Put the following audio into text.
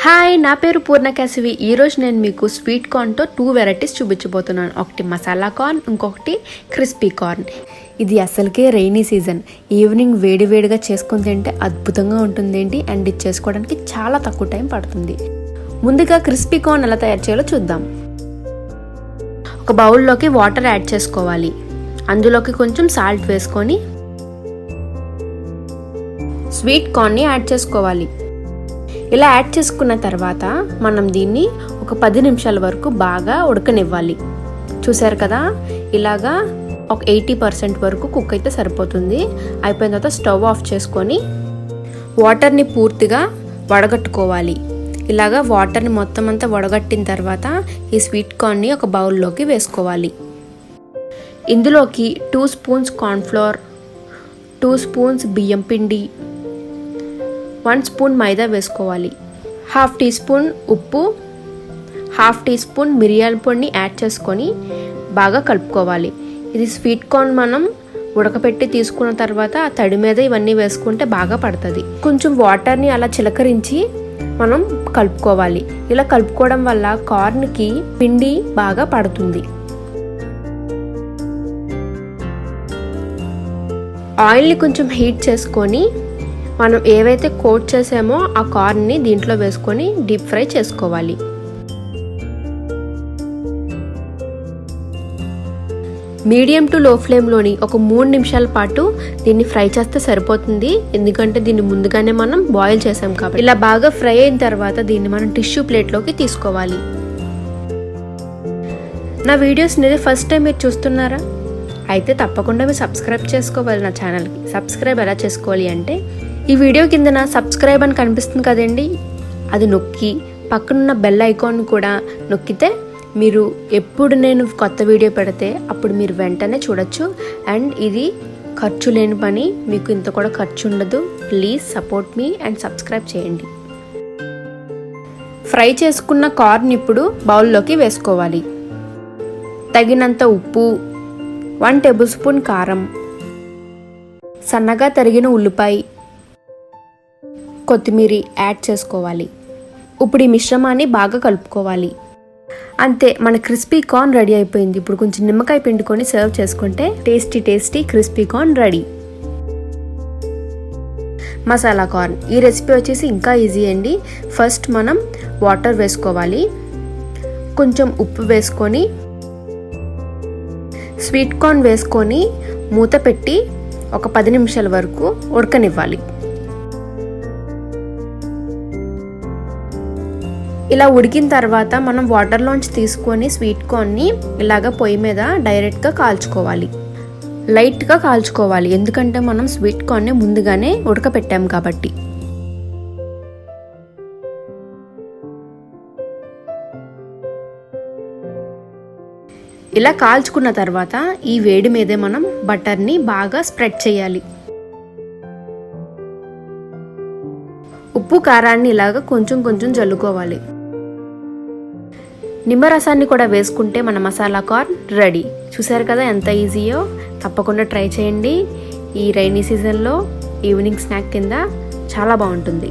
Hi, నా పేరు పూర్ణకేశవి. ఈరోజు నేను మీకు స్వీట్ కార్న్తో 2 వెరైటీస్ చూపించబోతున్నాను. ఒకటి మసాలా కార్న్, ఇంకొకటి క్రిస్పీ కార్న్. ఇది అసలుకే రైనీ సీజన్. ఈవినింగ్ వేడివేడిగా చేసుకొని తింటే అద్భుతంగా ఉంటుందేంటి. అండ్ ఇది చేసుకోవడానికి చాలా తక్కువ టైం పడుతుంది. ముందుగా క్రిస్పీ కార్న్ ఎలా తయారు చేయాలో చూద్దాం. ఒక బౌల్లోకి వాటర్ యాడ్ చేసుకోవాలి. అందులోకి కొంచెం సాల్ట్ వేసుకొని స్వీట్ కార్న్ని యాడ్ చేసుకోవాలి. ఇలా యాడ్ చేసుకున్న తర్వాత మనం దీన్ని ఒక 10 నిమిషాల వరకు బాగా ఉడకనివ్వాలి. చూసారు కదా, ఇలాగా ఒక 80% వరకు కుక్ అయితే సరిపోతుంది. అయిపోయిన తర్వాత స్టవ్ ఆఫ్ చేసుకొని వాటర్ని పూర్తిగా వడగట్టుకోవాలి. ఇలాగా వాటర్ని మొత్తం అంతా వడగట్టిన తర్వాత ఈ స్వీట్ కార్న్ని ఒక బౌల్లోకి వేసుకోవాలి. ఇందులోకి 2 స్పూన్స్ కార్న్ఫ్లోర్, 2 స్పూన్స్ బియ్యం పిండి, 1 స్పూన్ మైదా వేసుకోవాలి. 1/2 టీ స్పూన్ ఉప్పు, 1/2 టీ స్పూన్ మిరియాల పొడిని యాడ్ చేసుకొని బాగా కలుపుకోవాలి. ఇది స్వీట్ కార్న్ మనం ఉడకపెట్టి తీసుకున్న తర్వాత ఆ తడి మీద ఇవన్నీ వేసుకుంటే బాగా పడుతుంది. కొంచెం వాటర్ని అలా చిలకరించి మనం కలుపుకోవాలి. ఇలా కలుపుకోవడం వల్ల కార్న్కి పిండి బాగా పడుతుంది. ఆయిల్ని కొంచెం హీట్ చేసుకొని మనం ఏవైతే కోట్ చేసామో ఆ కార్న్ని దీంట్లో వేసుకొని డీప్ ఫ్రై చేసుకోవాలి. మీడియం టు లో ఫ్లేమ్లోని ఒక 3 నిమిషాల పాటు దీన్ని ఫ్రై చేస్తే సరిపోతుంది. ఎందుకంటే దీన్ని ముందుగానే మనం బాయిల్ చేసాం కాబట్టి. ఇలా బాగా ఫ్రై అయిన తర్వాత దీన్ని మనం టిష్యూ ప్లేట్లోకి తీసుకోవాలి. నా వీడియోస్ని ఫస్ట్ టైం మీరు చూస్తున్నారా? అయితే తప్పకుండా మీరు సబ్స్క్రైబ్ చేసుకోవాలి నా ఛానల్కి. సబ్స్క్రైబ్ ఎలా చేసుకోవాలి అంటే, ఈ వీడియో కిందన సబ్స్క్రైబ్ అని కనిపిస్తుంది కదండి, అది నొక్కి పక్కనున్న బెల్ ఐకాన్ కూడా నొక్కితే మీరు ఎప్పుడు నేను కొత్త వీడియో పెడితే అప్పుడు మీరు వెంటనే చూడొచ్చు. అండ్ ఇది ఖర్చు లేని పని, మీకు ఇంత కూడా ఖర్చు ఉండదు. Please support me and subscribe చేయండి. ఫ్రై చేసుకున్న కార్న్ ఇప్పుడు బౌల్లోకి వేసుకోవాలి. తగినంత ఉప్పు, 1 టేబుల్ స్పూన్ కారం, సన్నగా తరిగిన ఉల్లిపాయ, కొత్తిమీర యాడ్ చేసుకోవాలి. ఇప్పుడు ఈ మిశ్రమాన్ని బాగా కలుపుకోవాలి. అంతే, మన క్రిస్పీ కార్న్ రెడీ అయిపోయింది. ఇప్పుడు కొంచెం నిమ్మకాయ పిండుకొని సర్వ్ చేసుకుంటే tasty crispy corn ready. Masala corn ఈ రెసిపీ వచ్చేసి ఇంకా ఈజీ అండి. ఫస్ట్ మనం వాటర్ వేసుకోవాలి, కొంచెం ఉప్పు వేసుకొని స్వీట్ కార్న్ వేసుకొని మూత పెట్టి ఒక 10 నిమిషాల వరకు ఉడకనివ్వాలి. ఇలా ఉడికిన తర్వాత మనం వాటర్లోంచి తీసుకొని స్వీట్ కార్న్ని ఇలాగ పొయ్యి మీద డైరెక్ట్గా కాల్చుకోవాలి. లైట్గా కాల్చుకోవాలి, ఎందుకంటే మనం స్వీట్ కార్న్ని ముందుగానే ఉడకపెట్టాం కాబట్టి. ఇలా కాల్చుకున్న తర్వాత ఈ వేడి మీదే మనం బటర్ని బాగా స్ప్రెడ్ చేయాలి. ఉప్పు కారాన్ని ఇలాగ కొంచెం జల్లుకోవాలి. నిమ్మరసాన్ని కూడా వేసుకుంటే మన మసాలా కార్న్ రెడీ. చూసారు కదా ఎంత ఈజీయో. తప్పకుండా ట్రై చేయండి. ఈ రైనీ సీజన్లో ఈవినింగ్ స్నాక్ కింద చాలా బాగుంటుంది.